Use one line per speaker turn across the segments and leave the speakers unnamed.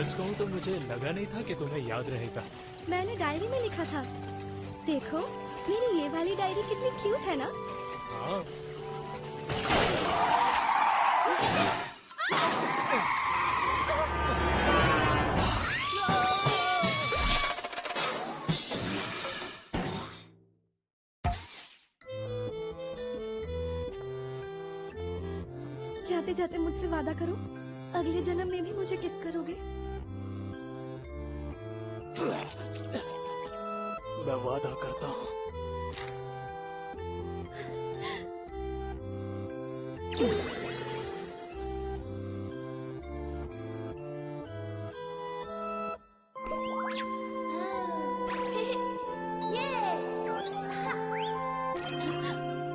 सच कहूँ तो मुझे लगा नहीं था कि तुम्हें याद रहेगा।
मैंने डायरी में लिखा था। देखो, मेरी ये वाली डायरी कितनी क्यूट है ना?
हाँ।
जाते जाते मुझसे वादा करो, अगले जन्म में भी मुझे किस करोगे?
मैं वादा करता हूँ।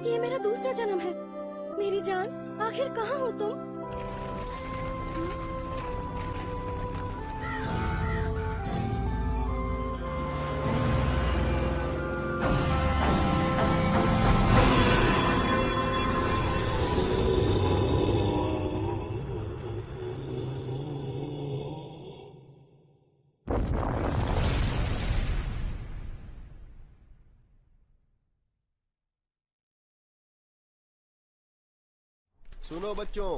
ये मेरा दूसरा जन्म है। मेरी जान, आखिर कहाँ हो तुम?
सुनो बच्चों,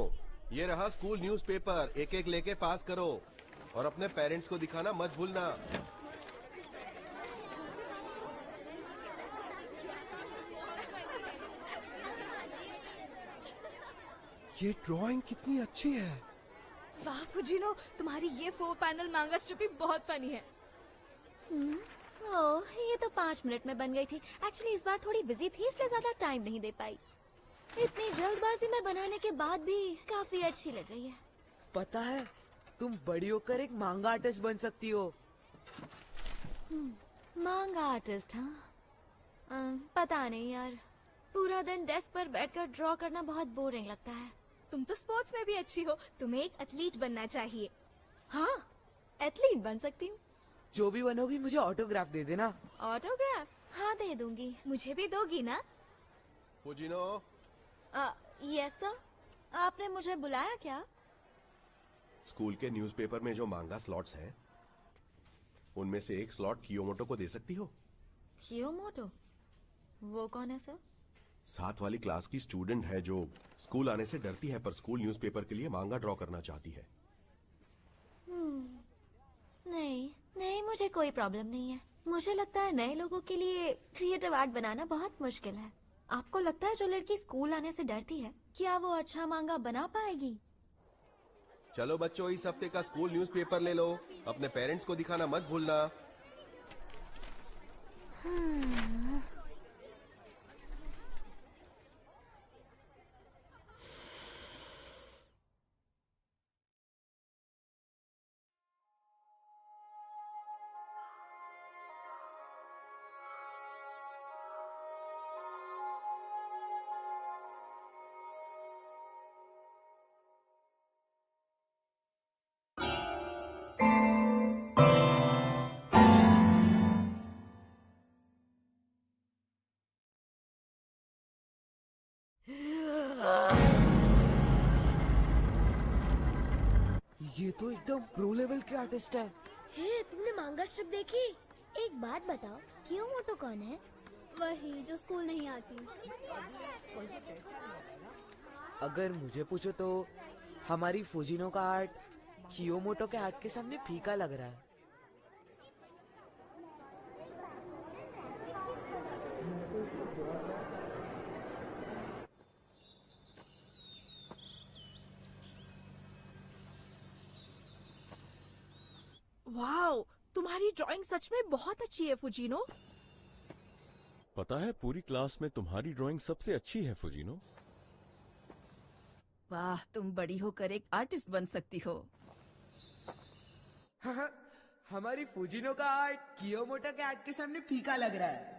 ये रहा स्कूल न्यूज़पेपर, एक एक लेके पास करो और अपने पेरेंट्स को दिखाना मत भूलना। ये ड्राइंग कितनी अच्छी है।
वाह फुजिनो, तुम्हारी ये 4 पैनल मांगा स्ट्रिप बहुत फनी है।
ओह, ये तो 5 मिनट में बन गई थी। एक्चुअली इस बार थोड़ी बिजी थी, इसलिए ज्यादा टाइम नहीं दे पाई। इतनी जल्दबाजी में बनाने के बाद भी काफी अच्छी लग रही है।
पता है, तुम बड़ी होकर एक मांगा आर्टिस्ट बन सकती हो।
मांगा आर्टिस्ट? हाँ, पता नहीं यार, पूरा दिन डेस्क पर बैठकर ड्रॉ करना बहुत बोरिंग लगता है।
तुम तो स्पोर्ट्स में भी अच्छी हो, तुम्हें एक एथलीट बनना चाहिए।
हाँ, एथलीट बन सकती हूँ।
जो भी बनोगी मुझे ऑटोग्राफ दे देना।
ऑटोग्राफ? हाँ, दे दूंगी।
मुझे भी दोगी ना?
Fujino,
yes sir. आपने मुझे बुलाया क्या?
स्कूल के न्यूज़पेपर में जो मांगा स्लॉट्स हैं, उनमें से एक स्लॉट कियोमोटो को दे सकती हो।
कियोमोटो? वो कौन है सर?
7 वाली क्लास की स्टूडेंट है जो स्कूल आने से डरती है पर स्कूल न्यूज़पेपर के लिए मांगा ड्रॉ करना चाहती है।
नहीं, मुझे कोई प्रॉब्लम नहीं है। मुझे लगता है नए लोगों के लिए क्रिएटिव आर्ट बनाना बहुत मुश्किल है। आपको लगता है जो लड़की स्कूल आने से डरती है, क्या वो अच्छा मांगा बना पाएगी?
चलो बच्चों, इस हफ्ते का स्कूल न्यूज़पेपर ले लो, अपने पेरेंट्स को दिखाना मत भूलना।
ये तो एकदम प्रो लेवल के आर्टिस्ट है।
हे, तुमने मांगा स्ट्रिप देखी? एक बात बताओ, कियोमोटो कौन है? वही जो स्कूल नहीं आती।
अगर मुझे पूछो तो हमारी फुजिनो का आर्ट कियोमोटो के आर्ट के सामने फीका लग रहा है।
वाओ, तुम्हारी ड्राइंग सच में बहुत अच्छी है फुजिनो।
पता है, पूरी क्लास में तुम्हारी ड्राइंग सबसे अच्छी है फुजिनो।
वाह, तुम बड़ी होकर एक आर्टिस्ट बन सकती हो।
हमारी फुजिनो का आर्ट कियोमोटो के आर्ट के सामने फीका लग रहा है।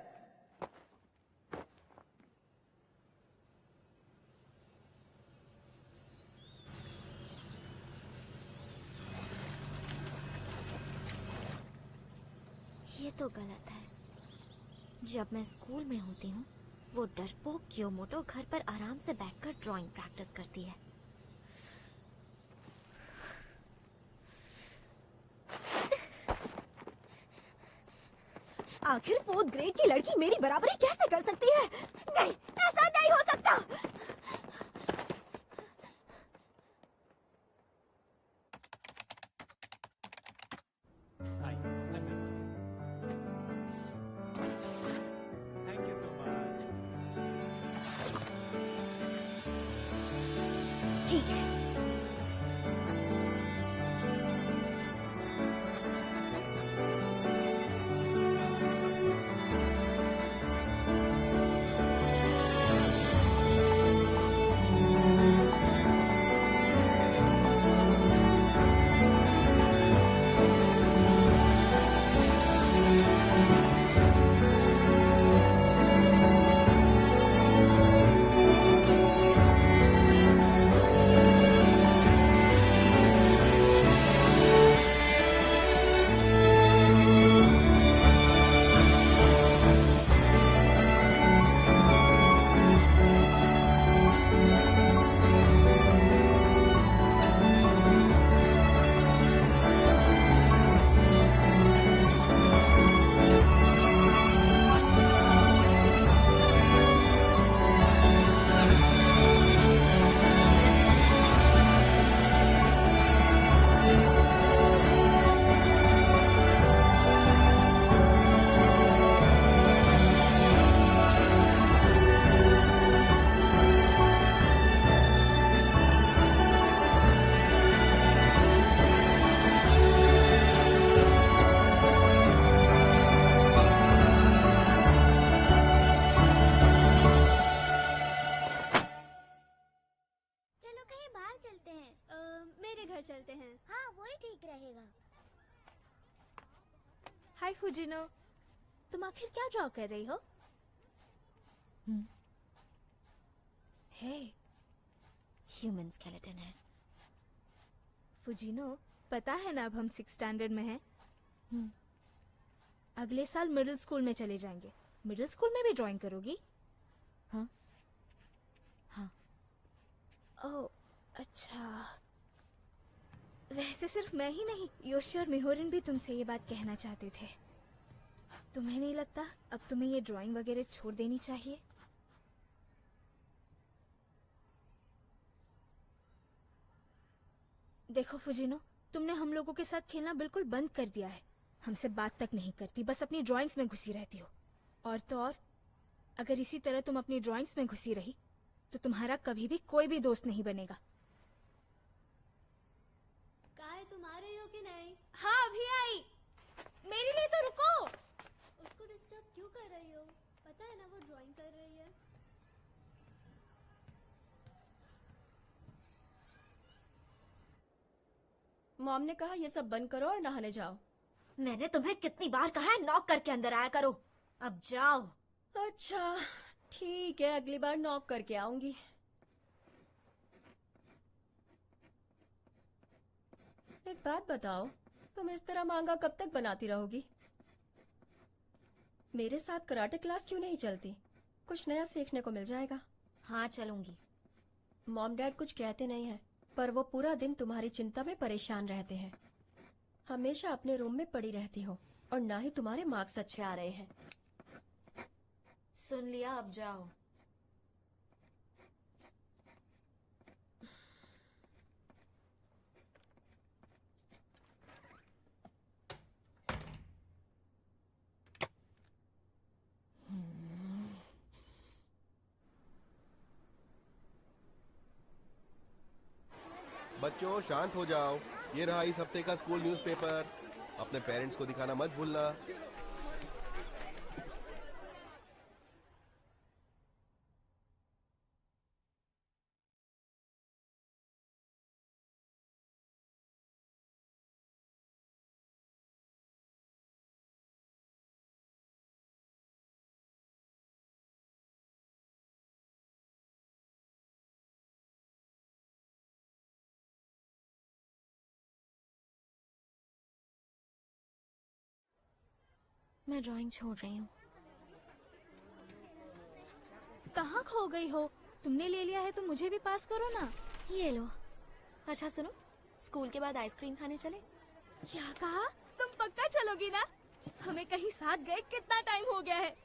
ये तो गलत है। जब मैं स्कूल में होती हूँ, वो डरपोक कियोमोटो घर पर आराम से बैठकर ड्राइंग प्रैक्टिस करती है।
आखिर 4th ग्रेड की लड़की मेरी बराबरी कैसे कर सकती है? नहीं, ऐसा नहीं हो सकता।
Thank you so much.
ठीक है।
चलो कहीं बाहर चलते हैं। मेरे घर चलते हैं। हाँ वही ठीक रहेगा।
हाय फुजिनो, तुम आखिर क्या ड्रॉ कर रही हो?
हे, ह्यूमन स्केलेटन है।
फुजिनो, पता है ना अब हम 6th स्टैंडर्ड में हैं। अगले साल मिडिल स्कूल में चले जाएंगे। मिडिल स्कूल में भी ड्राइंग करोगी?
हाँ हाँ।
ओह अच्छा। वैसे सिर्फ मैं ही नहीं, योशी और मिहोरिन भी तुमसे ये बात कहना चाहते थे। तुम्हें नहीं लगता अब तुम्हें ये ड्राइंग वगैरह छोड़ देनी चाहिए? देखो फुजिनो, तुमने हम लोगों के साथ खेलना बिल्कुल बंद कर दिया है। हमसे बात तक नहीं करती, बस अपनी ड्राइंग्स में घुसी रहती हो। और तो और, अगर इसी तरह तुम अपनी ड्राइंग्स में घुसी रही तो तुम्हारा कभी भी कोई भी दोस्त नहीं बनेगा।
काय तुम आ रही हो कि नहीं?
हाँ अभी आई। मेरे लिए तो रुको।
उसको डिस्टर्ब क्यों कर रही हो? पता है ना वो ड्राइंग कर रही है।
मॉम ने कहा ये सब बंद करो और नहाने जाओ।
मैंने तुम्हें कितनी बार कहा है नॉक करके अंदर आया करो। अब जाओ।
अच्छा ठीक है, अगली बार नॉक करके आऊंगी। एक बात बताओ, तुम इस तरह मांगा कब तक बनाती रहोगी? मेरे साथ कराटे क्लास क्यों नहीं चलती? कुछ नया सीखने को मिल जाएगा।
हाँ चलूंगी।
मॉम डैड कुछ कहते नहीं हैं, पर वो पूरा दिन तुम्हारी चिंता में परेशान रहते हैं। हमेशा अपने रूम में पड़ी रहती हो और ना ही तुम्हारे मार्क्स अच्छे आ रहे हैं।
सुन लिया, अब जाओ।
बच्चों शांत हो जाओ। ये रहा इस हफ्ते का स्कूल न्यूज़पेपर। अपने पेरेंट्स को दिखाना मत भूलना।
मैं ड्राइंग छोड़ रही हूँ।
कहाँ खो गई हो? तुमने ले लिया है तो मुझे भी पास करो ना।
ये लो। अच्छा सुनो, स्कूल के बाद आइसक्रीम खाने चले?
क्या कहा? तुम पक्का चलोगी ना? हमें कहीं साथ गए कितना टाइम हो गया है।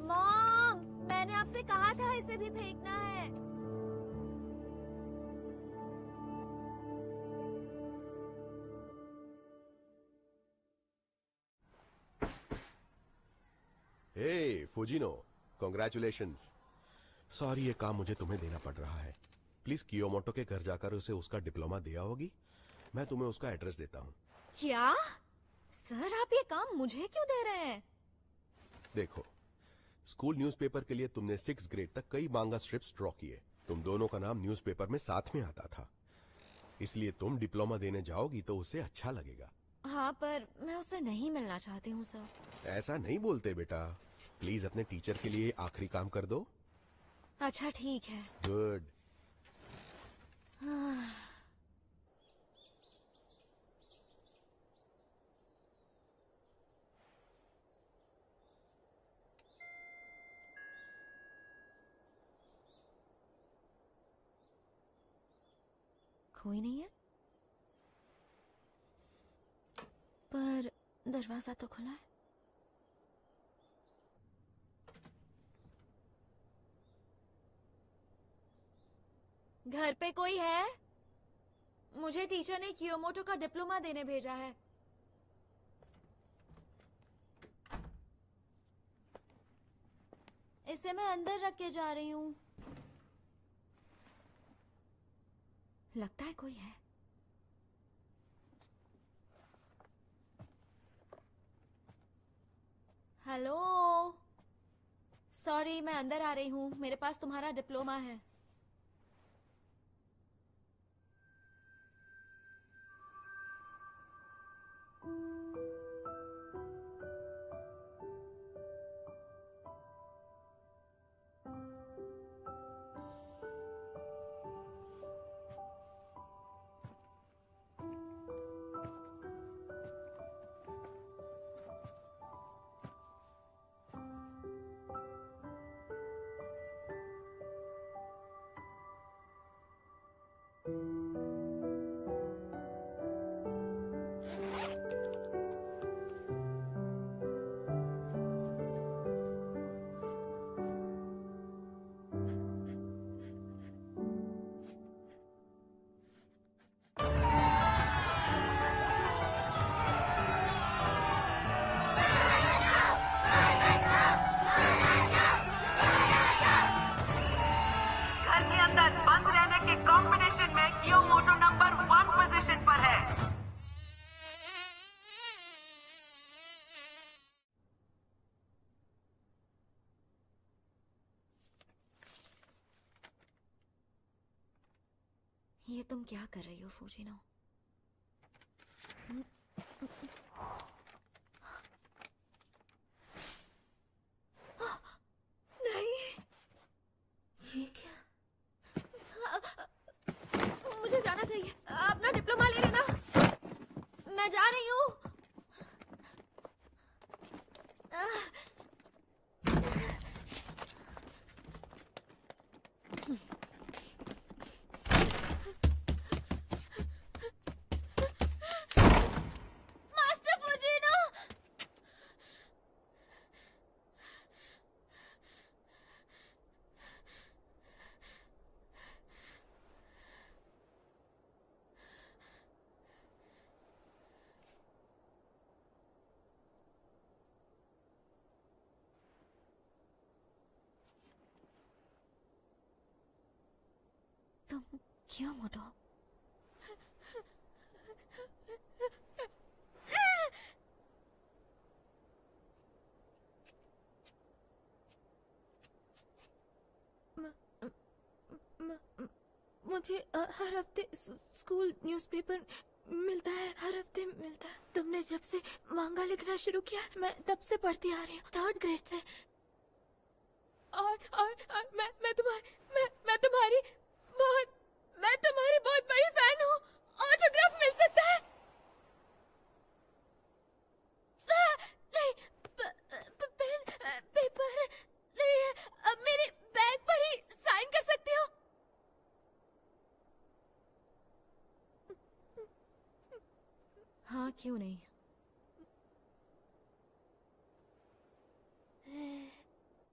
मॉम, मैंने आपसे कहा था इसे भी फेंकना है।
हे फुजिनो, कॉन्ग्रेचुलेशंस। सॉरी ये काम मुझे तुम्हें देना पड़ रहा है। प्लीज कियोमोटो के घर जाकर उसे उसका डिप्लोमा दिया होगी। मैं तुम्हें उसका एड्रेस देता हूँ।
क्या सर, आप ये काम मुझे क्यों दे रहे हैं?
देखो, स्कूल न्यूज़पेपर के लिए तुमने 6th ग्रेड तक कई मांगा स्ट्रिप्स ड्रॉ किए। तुम दोनों का नाम न्यूज़पेपर में साथ में आता था, इसलिए तुम डिप्लोमा देने जाओगी तो उसे अच्छा लगेगा।
हाँ, पर मैं उससे नहीं मिलना चाहती हूँ सर।
ऐसा नहीं बोलते बेटा। प्लीज अपने टीचर के लिए आखिरी काम कर दो।
अच्छा ठीक है।
गुड।
कोई नहीं है, पर दरवाजा तो खुला है। घर पे कोई है? मुझे टीचर ने कियोमोटो का डिप्लोमा देने भेजा है। इसे मैं अंदर रख के जा रही हूँ। लगता है कोई है। हेलो, सॉरी, मैं अंदर आ रही हूँ। मेरे पास तुम्हारा डिप्लोमा है। ये तुम क्या कर रही हो फूजिनो? नहीं, ये क्या? मुझे जाना चाहिए। अपना डिप्लोमा ले लेना। मैं जा रही हूँ। Master Fujino! तुम क्यों मोटो?
मुझे हर हफ्ते स्कूल न्यूज़पेपर मिलता है, हर हफ्ते मिलता है। तुमने जब से मांगा लिखना शुरू किया, मैं तब से पढ़ती आ रही हूँ, 3rd ग्रेड से। और मैं तुम्हारी बहुत बड़ी फैन हूँ। ऑटोग्राफ मिल सकता है? नहीं, पेन पेपर नहीं है। अब मेरे बैग पर ही साइन कर सकती हो?
हाँ, क्यों नहीं।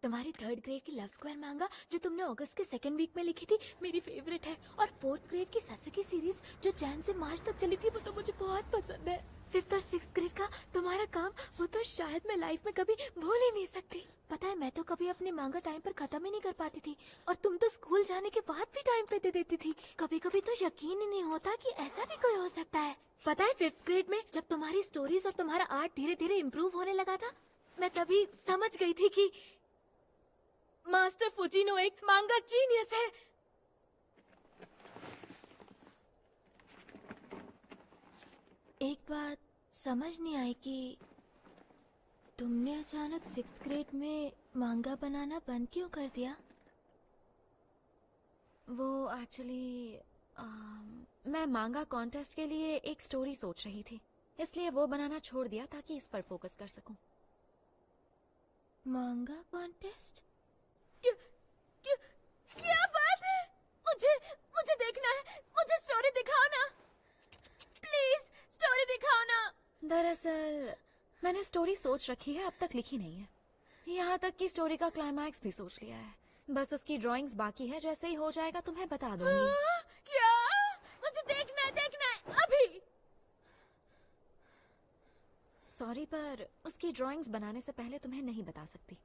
तुम्हारी 3rd ग्रेड की लव स्क्वायर मांगा जो तुमने अगस्त के 2nd वीक में लिखी थी, मेरी फेवरेट है। और 4th ग्रेड की ससुकी सीरीज जो जैन से मार्च तक चली थी, वो तो मुझे बहुत पसंद है। 5th और 6th ग्रेड का तुम्हारा काम, वो तो शायद मैं लाइफ में कभी भूल ही नहीं सकती। पता है, मैं तो कभी अपने मांगा टाइम पर खत्म ही नहीं कर पाती थी, और तुम तो स्कूल जाने के बाद भी टाइम पे दे देती थी। कभी कभी तो यकीन ही नहीं होता कि ऐसा भी कोई हो सकता है। पता है, 5th ग्रेड में जब तुम्हारी स्टोरीज और तुम्हारा आर्ट धीरे धीरे इम्प्रूव होने लगा था, मैं तभी समझ गई थी कि मास्टर फुजिनो एक मांगा जीनियस है। एक बात समझ नहीं आई कि तुमने अचानक 6th ग्रेड में मांगा बनाना बंद क्यों कर दिया?
वो एक्चुअली मैं मांगा कॉन्टेस्ट के लिए एक स्टोरी सोच रही थी, इसलिए वो बनाना छोड़ दिया ताकि इस पर फोकस कर सकूं।
मांगा कॉन्टेस्ट? क्या बात है? मुझे देखना है। मुझे स्टोरी दिखाओ ना, प्लीज स्टोरी दिखाओ ना।
दरअसल मैंने स्टोरी सोच रखी है, अब तक लिखी नहीं है। यहाँ तक कि स्टोरी का क्लाइमैक्स भी सोच लिया है, बस उसकी ड्राइंग्स बाकी है। जैसे ही हो जाएगा तुम्हें बता दूंगी।
क्या? मुझे देखना है अभी।
सॉरी, पर उसकी ड्राइंग्स बनाने से पहले तुम्हें नहीं बता सकती।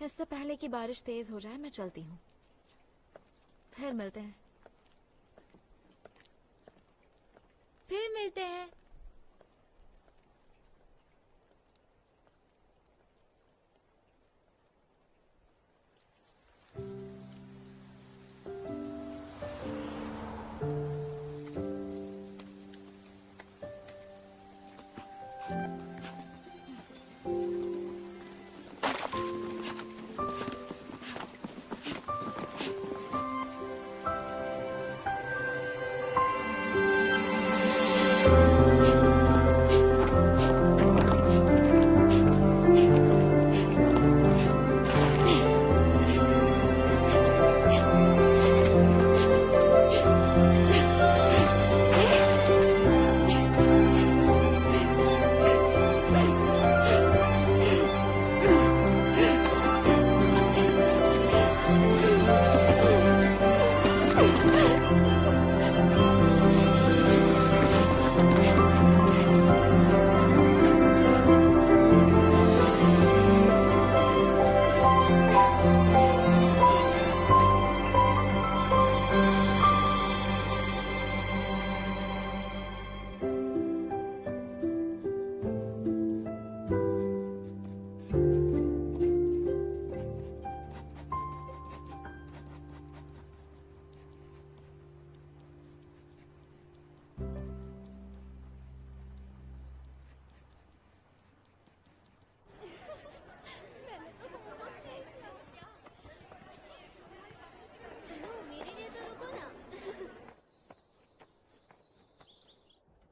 इससे पहले कि बारिश तेज हो जाए मैं चलती हूँ, फिर मिलते हैं।
फिर मिलते हैं।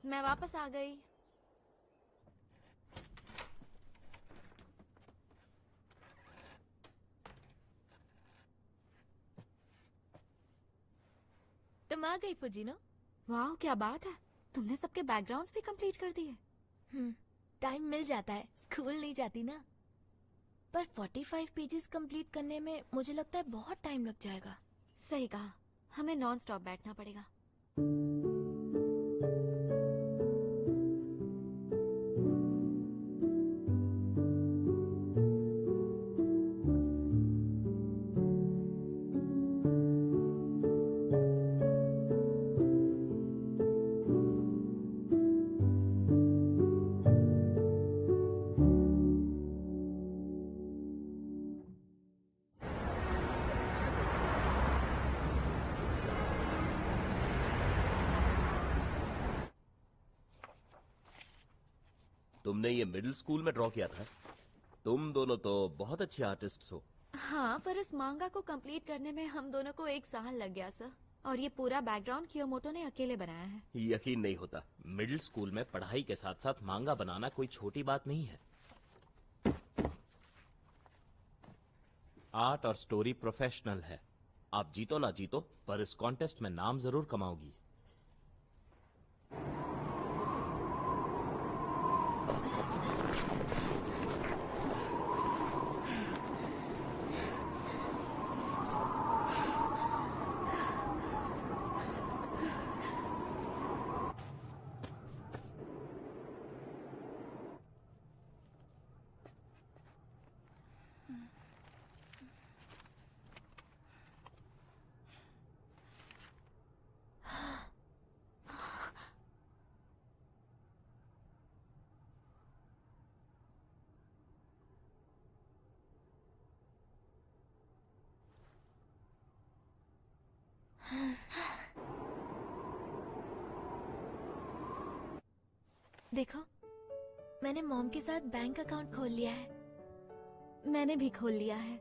मैं वापस आ गई।
तुम आ गई फुजिनो?
वाह, क्या बात है, तुमने सबके बैकग्राउंड्स भी कंप्लीट कर दिए।
टाइम मिल जाता है, स्कूल नहीं जाती ना। पर 45 पेजेस कंप्लीट करने में मुझे लगता है बहुत टाइम लग जाएगा।
सही कहा, हमें नॉन स्टॉप बैठना पड़ेगा।
तुमने ये मिडिल स्कूल में ड्रॉ किया था? तुम दोनों तो बहुत अच्छे आर्टिस्ट हो।
हाँ, पर इस मांगा को कंप्लीट करने में हम दोनों को 1 साल लग गया सर। और ये पूरा बैकग्राउंड कियोमोटो ने अकेले बनाया है।
यकीन नहीं होता, मिडिल स्कूल में पढ़ाई के साथ साथ मांगा बनाना कोई छोटी बात नहीं है। आर्ट और स्टोरी प्रोफेशनल है। आप जीतो ना जीतो, पर इस कॉन्टेस्ट में नाम जरूर कमाओगी।
देखो, मैंने मॉम के साथ बैंक अकाउंट खोल लिया है।
मैंने भी खोल लिया है।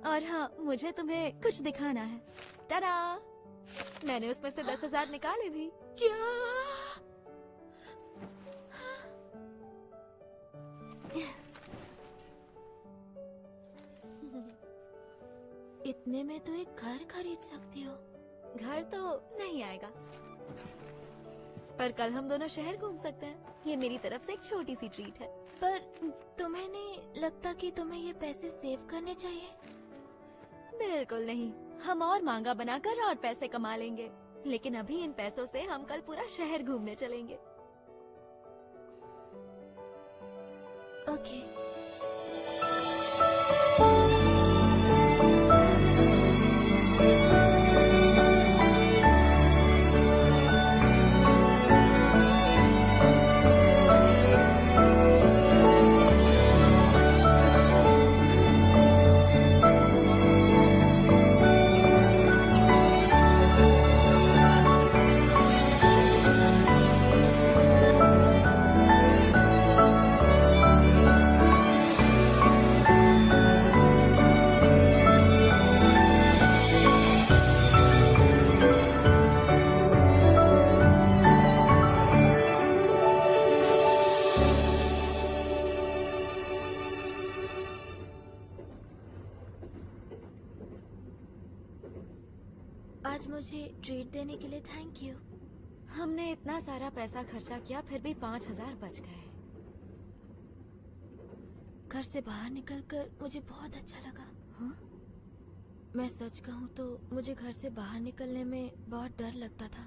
और हाँ, मुझे तुम्हें कुछ दिखाना है। टाडा! मैंने उसमें से 10,000 निकाले भी।
क्या?
इतने में तो एक घर खरीद सकती हो।
घर तो नहीं आएगा, पर कल हम दोनों शहर घूम सकते हैं। ये मेरी तरफ से एक छोटी सी ट्रीट है।
पर तुम्हें नहीं लगता कि तुम्हें ये पैसे सेव करने चाहिए?
बिल्कुल नहीं, हम और मांगा बनाकर और पैसे कमा लेंगे। लेकिन अभी इन पैसों से हम कल पूरा शहर घूमने चलेंगे।
ओके। आज मुझे ट्रीट देने के लिए थैंक यू।
हमने इतना सारा पैसा खर्चा किया, फिर भी 5,000 बच गए।
घर से बाहर निकलकर मुझे बहुत अच्छा लगा।
हाँ?
मैं सच कहूँ तो मुझे घर से बाहर निकलने में बहुत डर लगता था,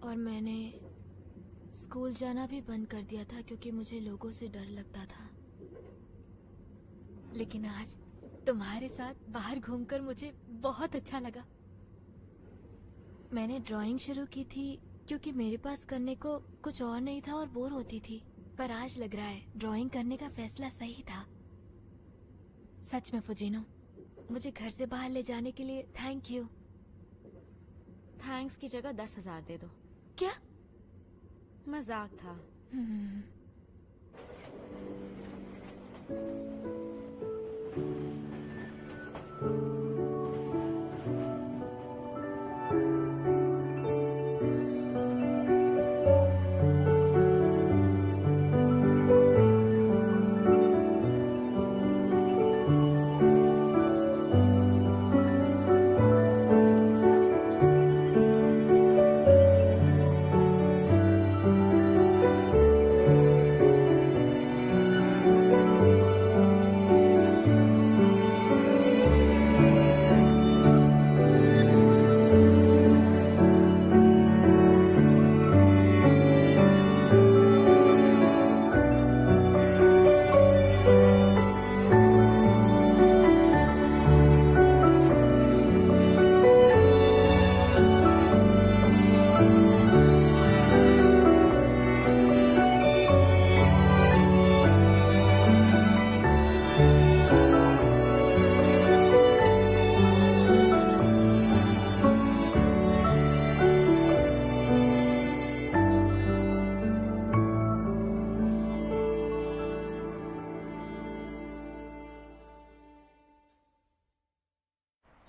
और मैंने स्कूल जाना भी बंद कर दिया था क्योंकि मुझे लोगों से डर लगता था। लेकिन आज तुम्हारे साथ बाहर घूमकर मुझे बहुत अच्छा लगा। मैंने ड्राइंग शुरू की थी क्योंकि मेरे पास करने को कुछ और नहीं था और बोर होती थी, पर आज लग रहा है ड्राइंग करने का फैसला सही था। सच में फुजीनो, मुझे घर से बाहर ले जाने के लिए थैंक यू।
थैंक्स की जगह 10,000 दे दो।
क्या?
मजाक था।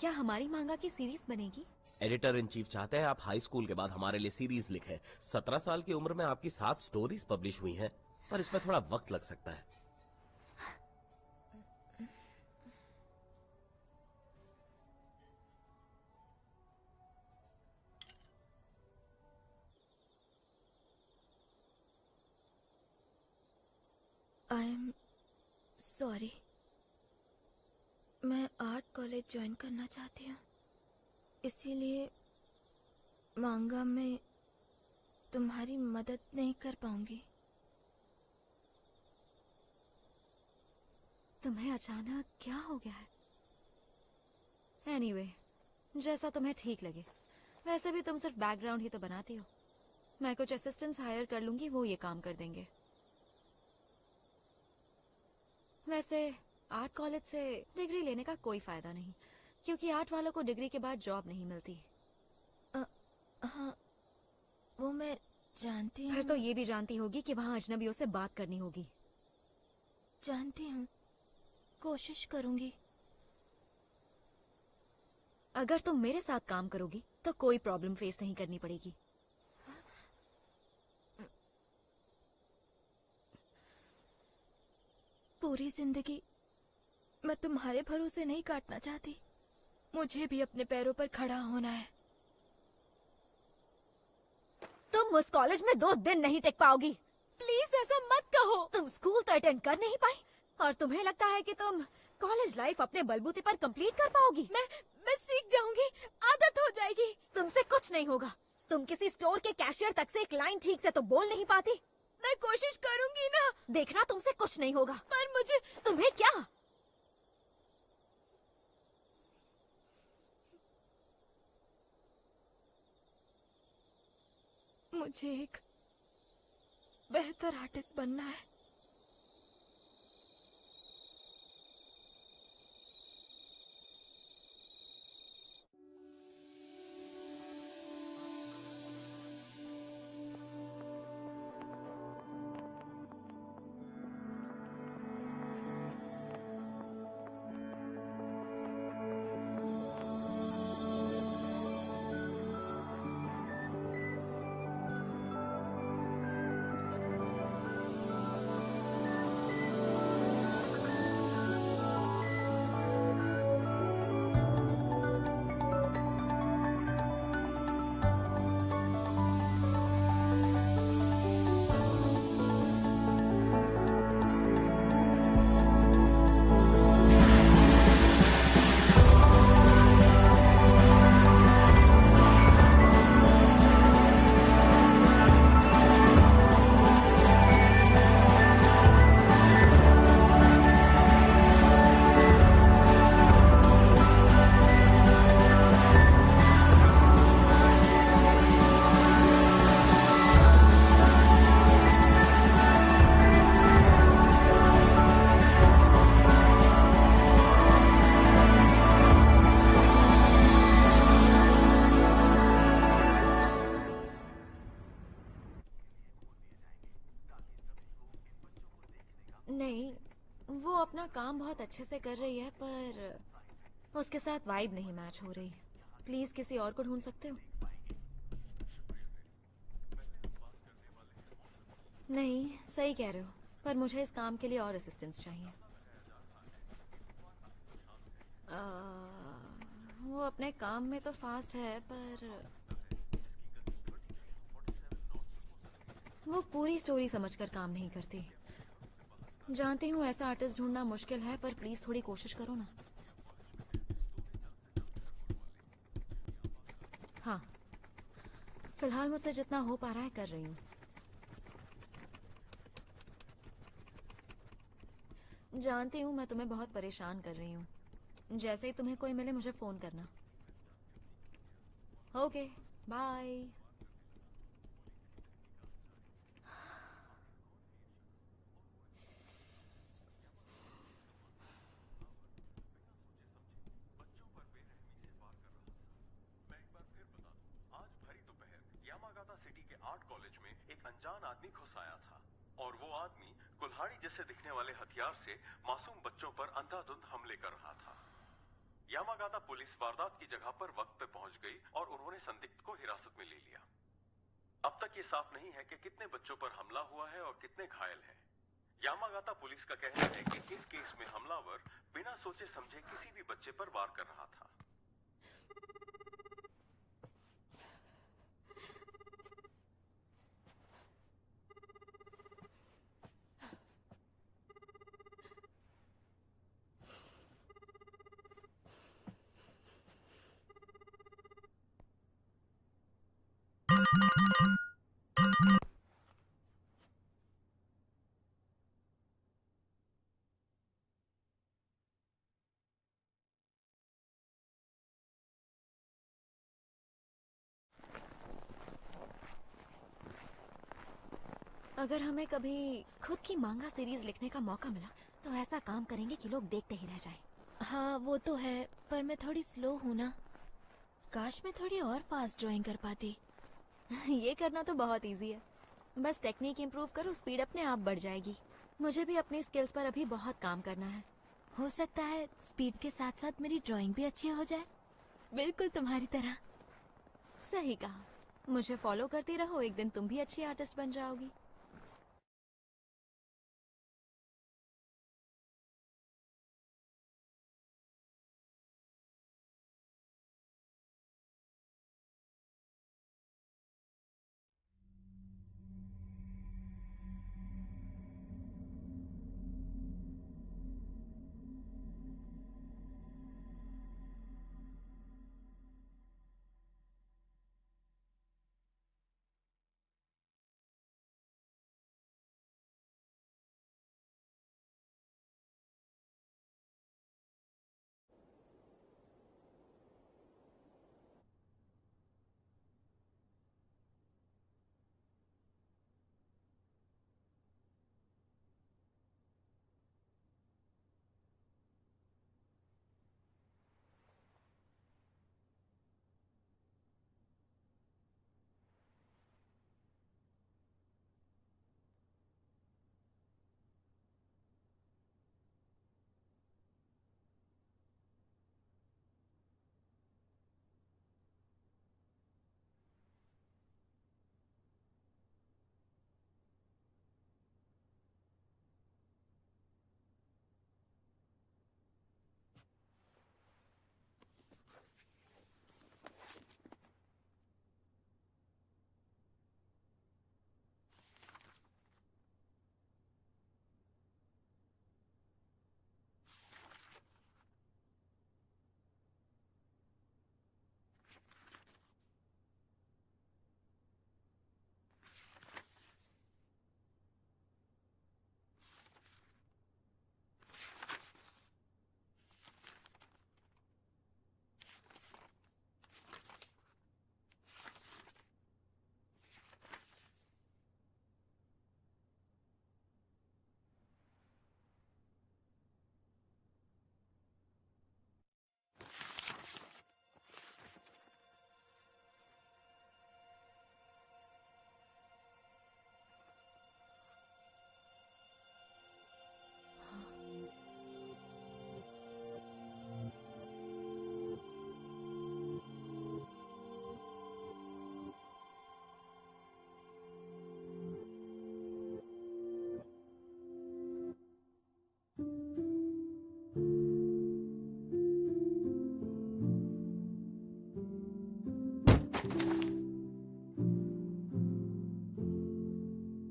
क्या हमारी मांगा की सीरीज बनेगी?
एडिटर इन चीफ चाहते हैं आप हाई स्कूल के बाद हमारे लिए सीरीज लिखें। 17 साल की उम्र में आपकी 7 स्टोरीज पब्लिश हुई हैं, पर इसमें थोड़ा वक्त लग सकता है।
आई एम सॉरी, मैं आर्ट कॉलेज ज्वाइन करना चाहती हूँ, इसीलिए मांगा में तुम्हारी मदद नहीं कर पाऊंगी।
तुम्हें अचानक क्या हो गया है? एनीवे, जैसा तुम्हें ठीक लगे। वैसे भी तुम सिर्फ बैकग्राउंड ही तो बनाती हो। मैं कुछ असिस्टेंट्स हायर कर लूंगी, वो ये काम कर देंगे। वैसे आर्ट कॉलेज से डिग्री लेने का कोई फायदा नहीं, क्योंकि आर्ट वालों को डिग्री के बाद जॉब नहीं मिलती।
हाँ, वो मैं जानती हूँ।
फिर तो ये भी जानती होगी कि वहाँ अजनबियों से बात करनी होगी।
जानती हूँ, कोशिश करूंगी।
अगर तुम मेरे साथ काम करोगी तो कोई प्रॉब्लम फेस नहीं करनी पड़ेगी।
पूरी जिंदगी मैं तुम्हारे भरोसे नहीं काटना चाहती, मुझे भी अपने पैरों पर खड़ा होना है।
तुम उस कॉलेज में 2 दिन नहीं टिक पाओगी।
प्लीज ऐसा मत कहो।
तुम स्कूल तो अटेंड कर नहीं पाई और तुम्हें लगता है कि तुम कॉलेज लाइफ अपने बलबूते पर कंप्लीट कर पाओगी?
मैं सीख जाऊंगी, आदत हो जाएगी।
तुमसे कुछ नहीं होगा। तुम किसी स्टोर के कैशियर तक से एक लाइन ठीक से तो बोल नहीं पाती।
मैं कोशिश करूंगी ना।
देखना, तुमसे कुछ नहीं होगा।
पर मुझे
तुम्हें क्या?
मुझे एक बेहतर आर्टिस्ट बनना है।
नहीं, वो अपना काम बहुत अच्छे से कर रही है, पर उसके साथ वाइब नहीं मैच हो रही। प्लीज किसी और को ढूंढ सकते हो? नहीं, सही कह रहे हो, पर मुझे इस काम के लिए और असिस्टेंट्स चाहिए। वो अपने काम में तो फास्ट है, पर वो पूरी स्टोरी समझकर काम नहीं करती। जानती हूँ ऐसा आर्टिस्ट ढूंढना मुश्किल है, पर प्लीज थोड़ी कोशिश करो ना। हाँ, फिलहाल मुझसे जितना हो पा रहा है कर रही हूँ। जानती हूँ मैं तुम्हें बहुत परेशान कर रही हूँ। जैसे ही तुम्हें कोई मिले मुझे फोन करना। Okay, bye.
सिटी के आर्ट कॉलेज में एक अनजान आदमी घुस आया था और वो आदमी कुल्हाड़ी जैसे दिखने वाले हथियार से मासूम बच्चों पर अंधाधुंध हमले कर रहा था।
यामागाता पुलिस वारदात की जगह पर वक्त पे पहुंच गई और उन्होंने संदिग्ध को हिरासत में ले लिया। अब तक ये साफ नहीं है कि कितने बच्चों पर हमला हुआ है और कितने घायल हैं। यामागाता पुलिस का कहना है कि इस केस में हमलावर बिना सोचे समझे किसी भी बच्चे पर वार कर रहा था।
अगर हमें कभी खुद की मांगा सीरीज लिखने का मौका मिला तो ऐसा काम करेंगे कि लोग देखते ही रह जाएं।
हाँ वो तो है, पर मैं थोड़ी स्लो हूँ ना। काश मैं थोड़ी और फास्ट ड्राइंग कर पाती।
ये करना तो बहुत इजी है, बस टेक्निक इम्प्रूव करो, स्पीड अपने आप बढ़ जाएगी। मुझे भी अपनी स्किल्स पर अभी बहुत काम करना है।
हो सकता है स्पीड के साथ साथ मेरी ड्राइंग भी अच्छी हो जाए, बिल्कुल तुम्हारी तरह।
सही कहा, मुझे फॉलो करती रहो, एक दिन तुम भी अच्छी आर्टिस्ट बन जाओगी।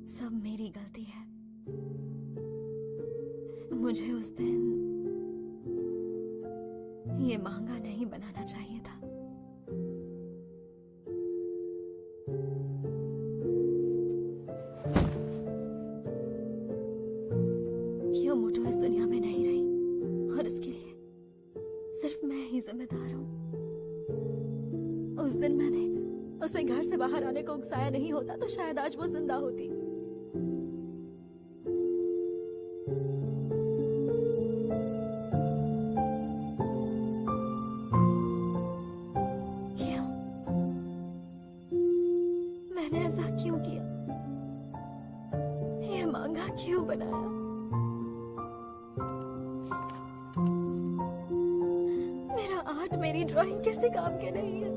सब मेरी गलती है। मुझे उस दिन ये महंगा नहीं बनाना चाहिए था। कियोमोटो इस दुनिया में नहीं रही और इसके लिए सिर्फ मैं ही जिम्मेदार हूँ। उस दिन मैंने उसे घर से बाहर आने को उकसाया नहीं होता तो शायद आज वो जिंदा होती। क्यों? मैंने ऐसा क्यों किया? ये मांगा क्यों बनाया? मेरा आर्ट, मेरी ड्राइंग किसी काम के नहीं है।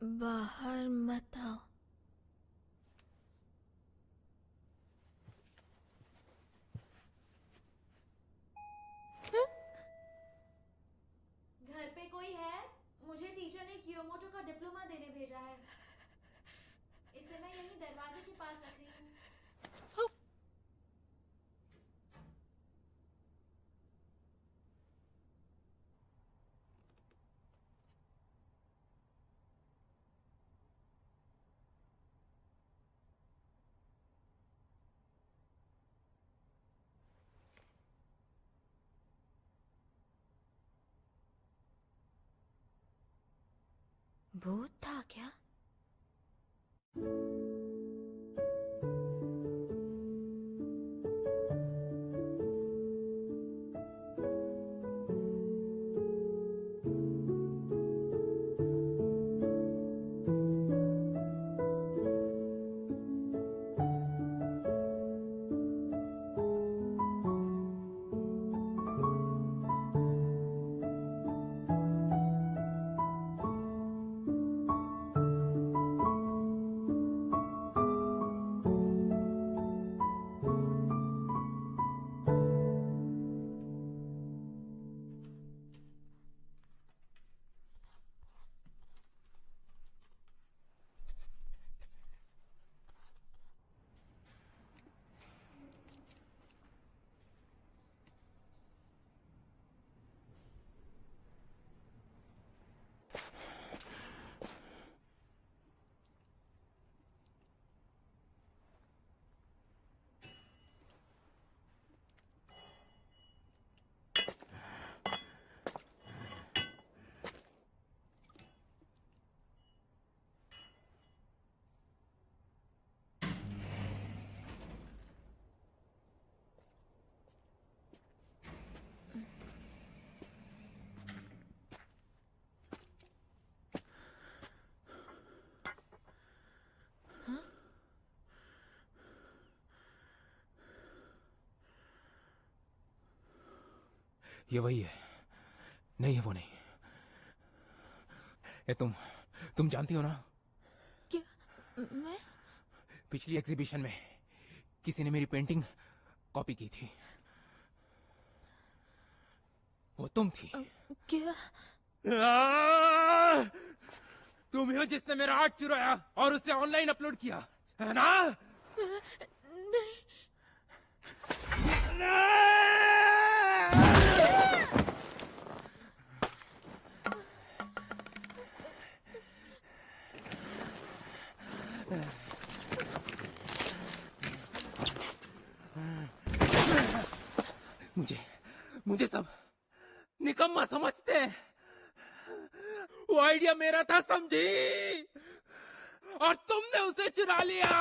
बाहर मत आओ।
घर पे कोई है? मुझे टीचर ने कियोमोटो का डिप्लोमा देने भेजा है। इसे मैं यहीं दरवाजे के पास रख रही हूँ।
भूत था क्या?
ये वही है। नहीं है, वो नहीं। ये तुम जानती हो ना,
क्या? मैं?
पिछली एग्जीबिशन में किसी ने मेरी पेंटिंग कॉपी की थी। वो तुम थी।
क्या?
तुम ही हो जिसने मेरा आर्ट चुराया और उसे ऑनलाइन अपलोड किया, है ना?
नहीं।
मुझे सब निकम्मा समझते हैं। वो आइडिया मेरा था, समझी? और तुमने उसे चुरा लिया।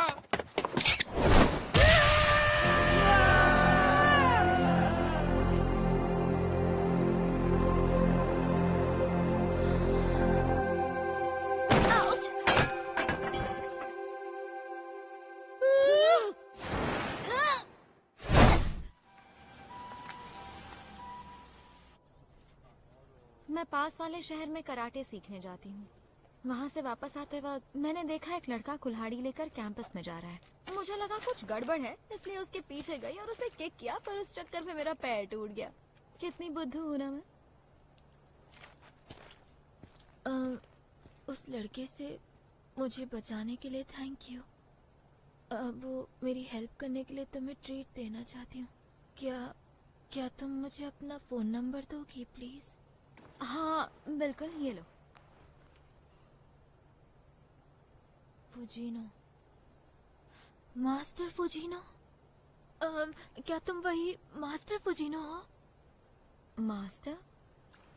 मैं पास वाले शहर में कराटे सीखने जाती हूँ। वहाँ से वापस आते वक्त मैंने देखा एक लड़का कुल्हाड़ी लेकर कैंपस में जा रहा है। मुझे लगा कुछ गड़बड़ है, इसलिए उसके पीछे गई और उसे किक किया, पर उस चक्कर में मेरा पैर टूट गया। कितनी बुद्धू हूँ ना मैं।
उस लड़के से मुझे बचाने के लिए थैंक यू। वो मेरी हेल्प करने के लिए तुम्हें ट्रीट देना चाहती हूँ। क्या तुम मुझे अपना फोन नंबर दोगी प्लीज?
हाँ बिल्कुल, ये लो।
फुजीनो, मास्टर फुजीनो। क्या तुम वही मास्टर फुजीनो हो?
मास्टर?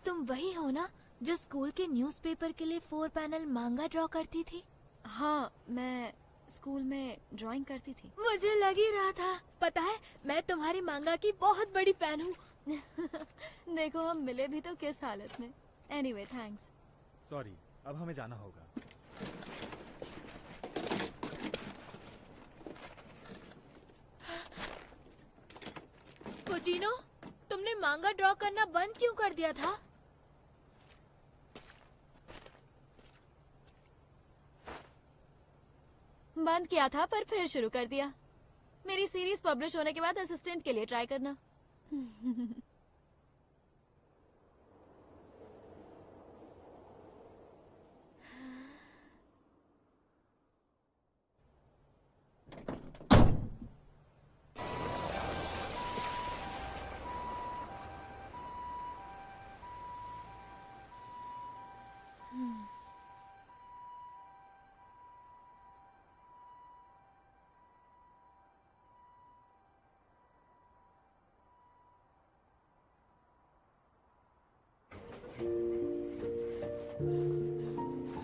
तुम वही हो ना जो स्कूल के न्यूज़पेपर के लिए 4 पैनल मांगा ड्रॉ करती थी?
हाँ, मैं स्कूल में ड्राइंग करती थी।
मुझे लग ही रहा था। पता है, मैं तुम्हारी मांगा की बहुत बड़ी फैन हूँ।
देखो हम मिले भी तो किस हालत में। Anyway thanks.
सॉरी, अब हमें जाना होगा।
फुजीनो, तुमने मांगा ड्रॉ करना बंद क्यों कर दिया था?
बंद किया था पर फिर शुरू कर दिया। मेरी सीरीज पब्लिश होने के बाद असिस्टेंट के लिए ट्राई करना।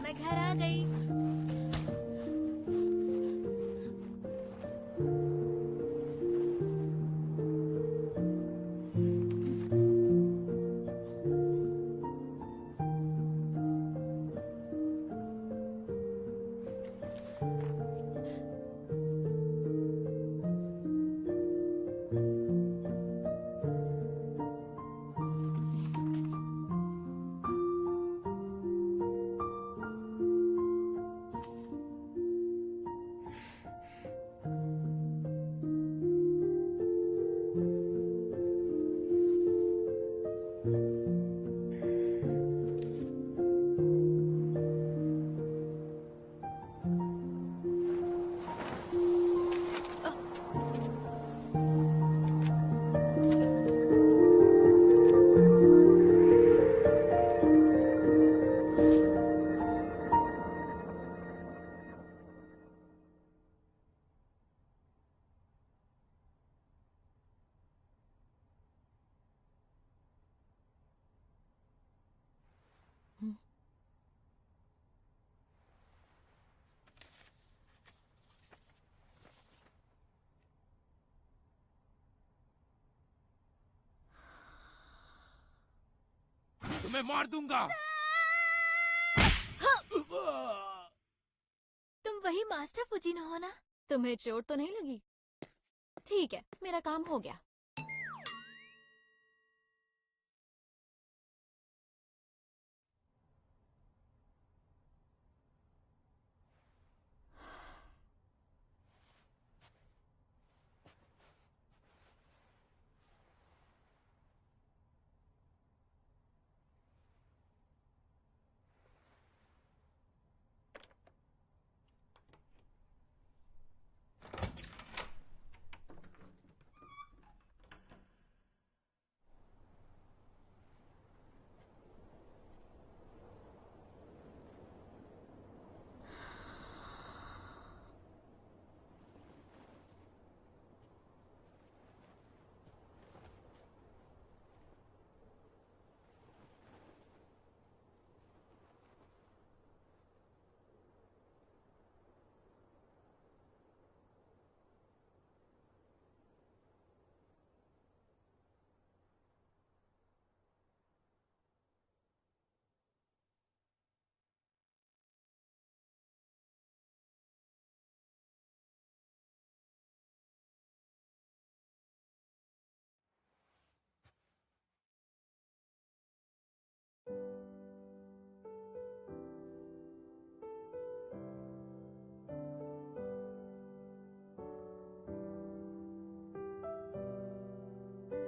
मैं घर आ गई।
तुम्हें मार दूंगा।
तुम वही मास्टर फुजीनो हो ना?
तुम्हें चोट तो नहीं लगी? ठीक है, मेरा काम हो गया।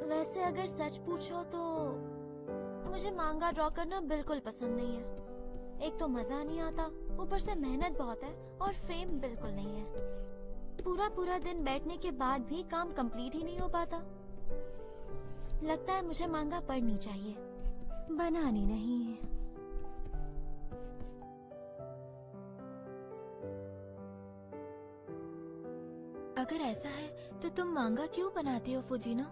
वैसे अगर सच पूछो तो मुझे मांगा ड्रॉ करना बिल्कुल पसंद नहीं है। एक तो मजा नहीं आता, ऊपर से मेहनत बहुत है और फेम बिल्कुल नहीं है। पूरा पूरा दिन बैठने के बाद भी काम कंप्लीट ही नहीं हो पाता। लगता है मुझे मांगा पढ़नी चाहिए, बनानी नहीं।
अगर ऐसा है तो तुम मांगा क्यों बनाती हो फुजीनो?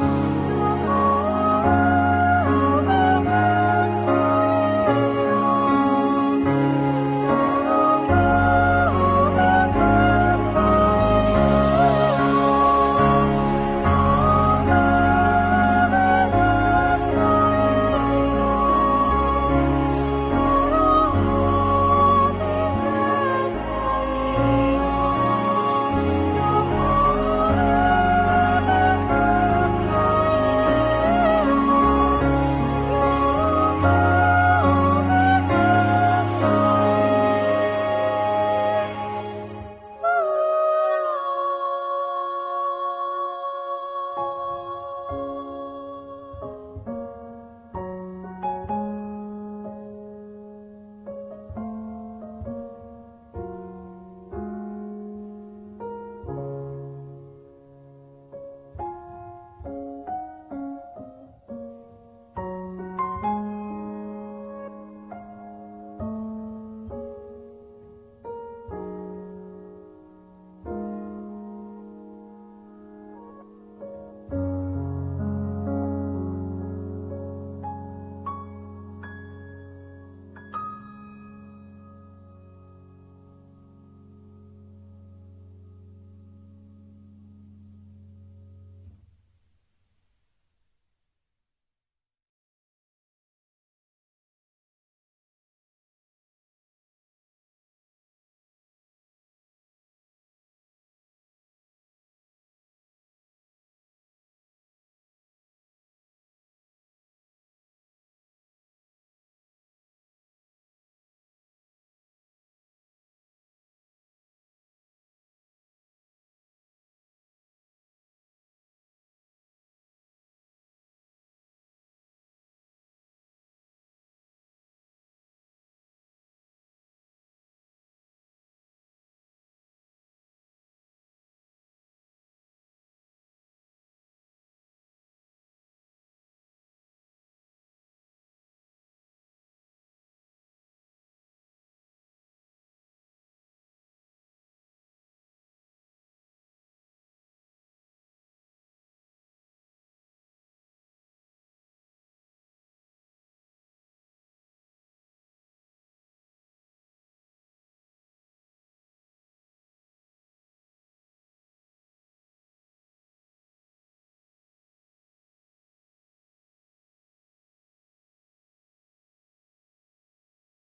है